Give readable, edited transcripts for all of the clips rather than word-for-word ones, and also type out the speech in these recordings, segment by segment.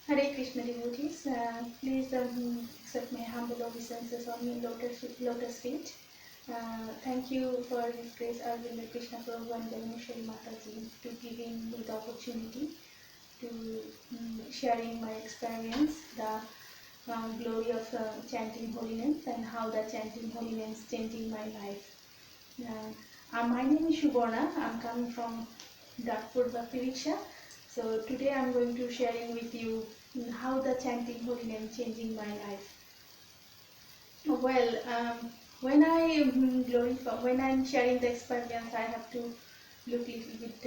Hare Krishna devotees, please accept my humble obeisances on your lotus feet. Thank you for His Grace Arvind Krishna Prabhu and Bengalis Mataji to giving me the opportunity to sharing my experience, the glory of chanting holy names and how the chanting holy names changing my life. My name is Subarna. I'm coming from Dartford BV. So today I'm going to sharing with you how the chanting holy name changing my life. Well, when when I'm sharing the experience, I have to look a little bit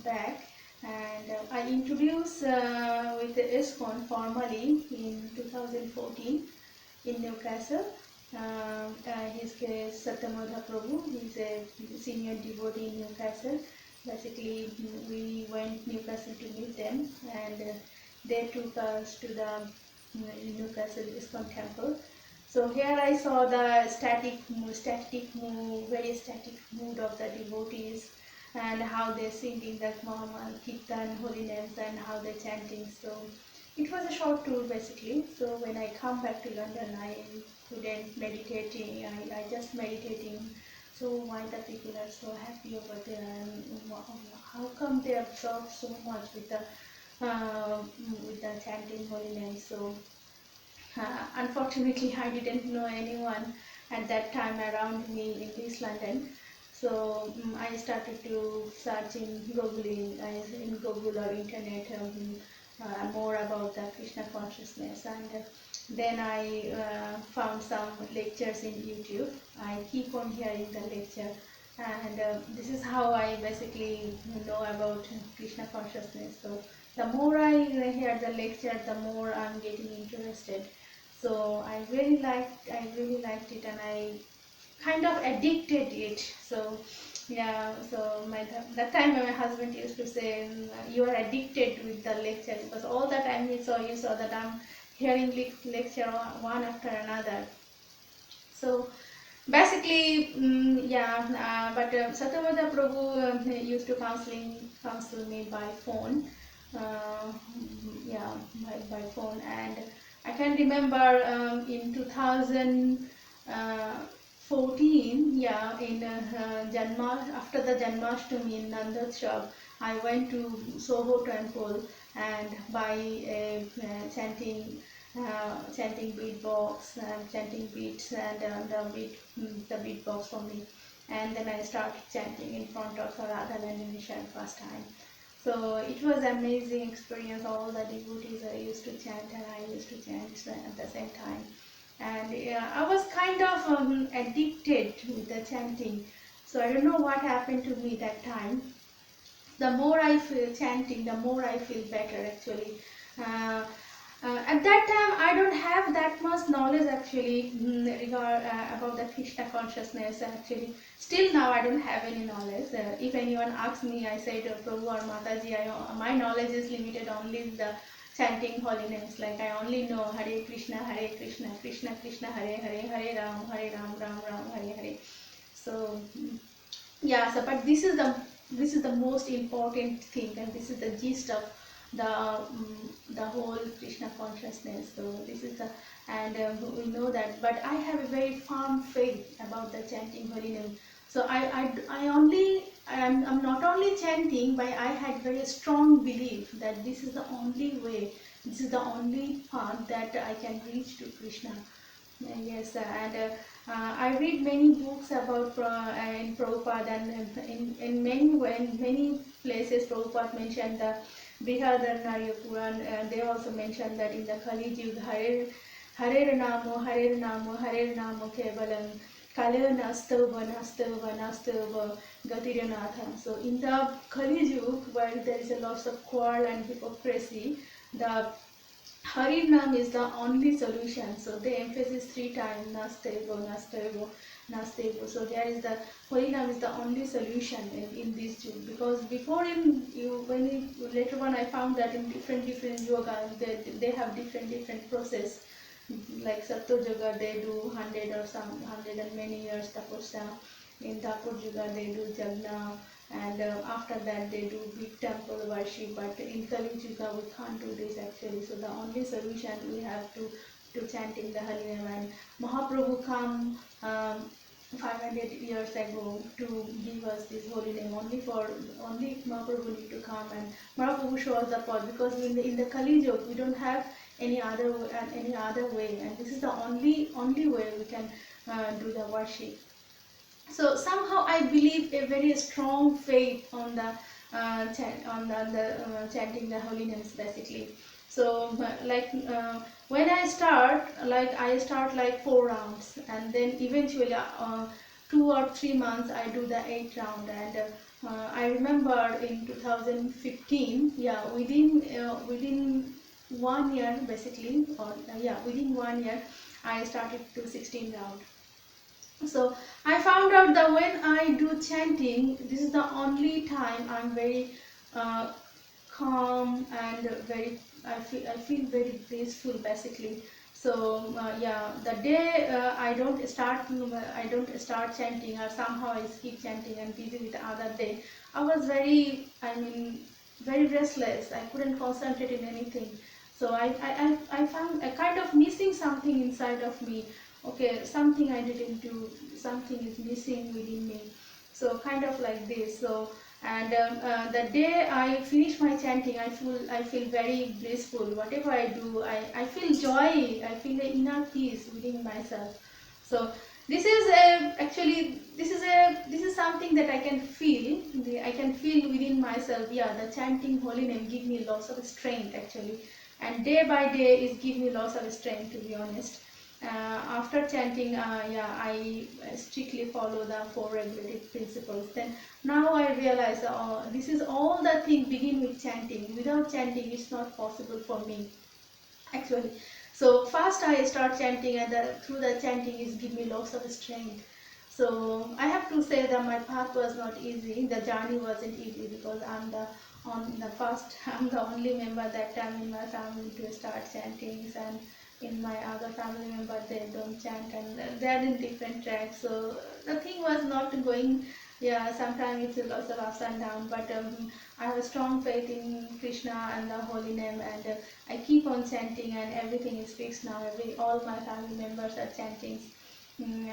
back, and I introduced with the ISKCON formally in 2014 in Newcastle. His Satyamodha Prabhu, he's a senior devotee in Newcastle. Basically, we went Newcastle to meet them, and they took us to the Newcastle ISKCON temple. So here I saw the very static mood of the devotees, and how they singing the kirtan, holy names, and how they chanting. So it was a short tour basically. So when I come back to London, I couldn't meditating. I just meditating. So why the people are so happy over there, and how come they absorb so much with the chanting holy names? So unfortunately, I didn't know anyone at that time around me in East London. So I started to search in Google or internet more about the Krishna consciousness, and then I found some lectures in YouTube. I keep on hearing the lecture, and this is how I basically know about Krishna consciousness. So the more I hear the lecture, the more I'm getting interested. So I really liked it, and I kind of addicted it. So yeah, so that time my husband used to say, you are addicted with the lecture, because all the time you saw that I'm hearing lecture one after another. So basically, but Satyamodha Prabhu used to counsel me by phone. Uh, yeah, by phone, and I can remember in 2014, yeah, in after the Janmashtami in Nandotsav, I went to Soho temple and by chanting beatbox, chanting beats, and the beatbox for me, and then I started chanting in front of Radha Landanishan first time. So it was amazing experience. All the devotees I used to chant, and I used to chant at the same time. And I was kind of addicted with the chanting. So I don't know what happened to me that time. The more I feel chanting, the more I feel better actually. At that time, I don't have that much knowledge actually about the Krishna consciousness actually. Still now, I don't have any knowledge. If anyone asks me, I say to Prabhu or Mataji, my knowledge is limited only with the chanting holy names. Like I only know Hare Krishna, Krishna Krishna, Hare Hare, Hare Ram, Ram Ram, Hare Hare. So yeah, so but this is the most important thing, and this is the gist of the whole Krishna consciousness. So this is the, and we know that, but I have a very firm faith about the chanting holy name. So I'm not only chanting, but I had very strong belief that this is the only way, this is the only path that I can reach to Krishna. Yes, and I read many books about in Prabhupada, and in many places Prabhupada mentioned the Brihadaranyaka Puran, and they also mentioned that in the Kali Yuga, Hare Hare Namo Kevalam Kale Nastava Gatiranatha. So in the Kali Yuga, where there is a lot of quarrel and hypocrisy, the Harinam is the only solution. So they emphasize 3 times Nastego, Nastego, Nastego. So there is the Harinam is the only solution in this yuga. Because before later on I found that in different yoga they have different process. Like Satya Yoga they do 100 and many years tapasya. In Dartford Yoga they do Jagna, and after that they do big temple worship. But in Kali Yuga we can't do this actually. So the only solution we have to chanting the holy name. And Mahaprabhu come 500 years ago to give us this holy name. Only Mahaprabhu need to come, and Mahaprabhu shows the path, because in the Kali Yuga we don't have any other way, and this is the only way we can do the worship. So somehow I believe a very strong faith on the chanting the holy names basically. So when I start like 4 rounds, and then eventually 2 or 3 months I do the 8 round. And I remember in 2015, yeah, within 1 year basically, or within 1 year I started to 16 round. So I found out that when I do chanting, this is the only time I'm very calm and I feel very blissful basically. So the day I don't start chanting, or somehow I skip chanting and busy with the other day, I was very restless. I couldn't concentrate in anything. So I found a kind of missing something inside of me. Okay, something I didn't do, something is missing within me. So kind of like this. So, and the day I finish my chanting, I feel very blissful. Whatever I do, I feel joy. I feel the inner peace within myself. So this is actually this is something that I can feel. I can feel within myself. Yeah, the chanting holy name give me lots of strength actually, and day by day it gives me lots of strength, to be honest. After chanting, I strictly follow the 4 regulative principles. Then now I realize this is all the thing begin with chanting. Without chanting, it's not possible for me actually. So first I start chanting, and through the chanting is give me lots of strength. So I have to say that my path was not easy. The journey wasn't easy, because I'm the only member that time in my family to start chanting, and in my other family member they don't chant, and they are in different tracks. So the thing was not going. Yeah, sometimes it's lots of ups and downs, but I have a strong faith in Krishna and the holy name, and I keep on chanting, and everything is fixed now. All my family members are chanting. I'm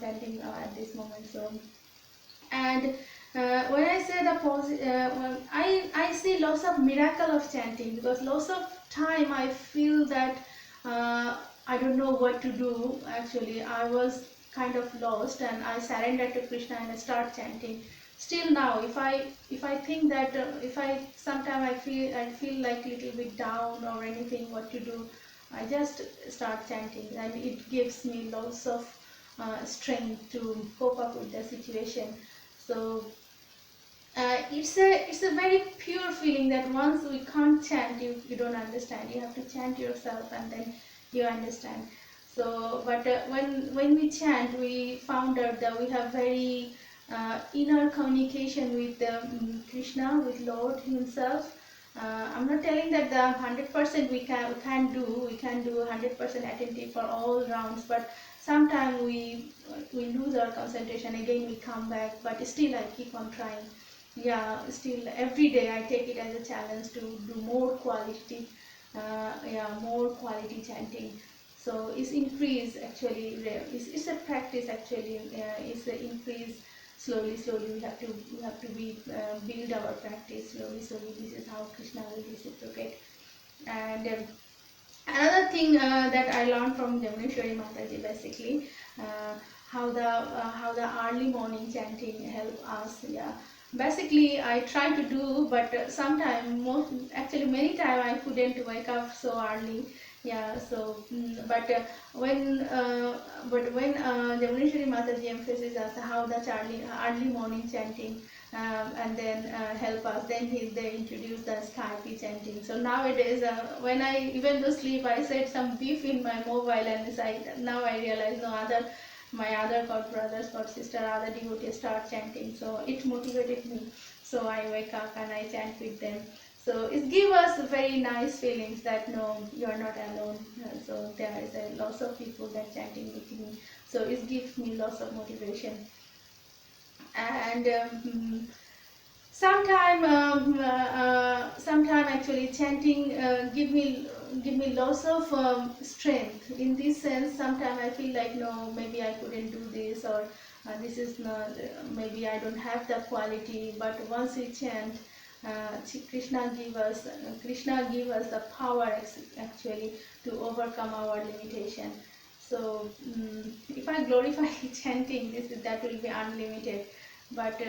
chanting at this moment. So, and when I say I see lots of miracle of chanting, because lots of time I feel that I don't know what to do. Actually, I was kind of lost, and I surrendered to Krishna and I start chanting. Still now, if I think that if I sometime I feel like little bit down or anything, what to do, I just start chanting, and it gives me lots of strength to cope up with the situation. So it's a very pure feeling that once we can't chant, you don't understand. You have to chant yourself, and then you understand. So, but when we chant, we found out that we have very inner communication with Krishna, with Lord Himself. I'm not telling that the 100% we can do 100% attentive for all rounds, but sometimes we lose our concentration. Again, we come back, but still I keep on trying. Yeah, still every day I take it as a challenge to do more quality chanting. So it's increase actually. It's a practice actually. It's an increase slowly. We have to build our practice slowly. This is how Krishna will reciprocate. And another thing that I learned from Jamuneshwari Mataji basically, how the early morning chanting help us. Yeah, basically I try to do, but actually many times I couldn't wake up so early. Yeah, so when Jamuneshwari Mataji emphasizes us how the early morning chanting, and then help us. Then they introduce the Skype chanting. So nowadays, when I even though sleep, I set some beef in my mobile, and now I realize my other god brothers, god sister, other devotees start chanting. So it motivated me. So I wake up and I chant with them. So it gives us very nice feelings that no, you are not alone. So there is lots of people that chanting with me. So it gives me lots of motivation. and sometime actually chanting give me lots of strength. In this sense, sometimes I feel like, no, maybe I couldn't do this, or this is not, maybe I don't have the quality. But once we chant, Krishna give us the power actually to overcome our limitation. So if I glorify chanting, that will be unlimited. But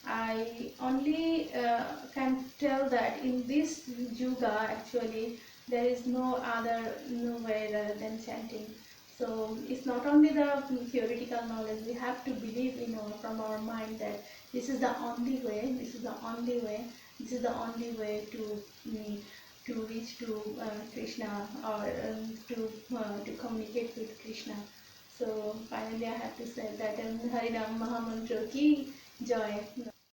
I only can tell that in this yuga actually there is no way rather than chanting. So it's not only the theoretical knowledge. We have to believe, from our mind that this is the only way. This is the only way. This is the only way to reach to Krishna, or to communicate with Krishna. So finally, I have to say that Harinam Maha Mantra ki joy.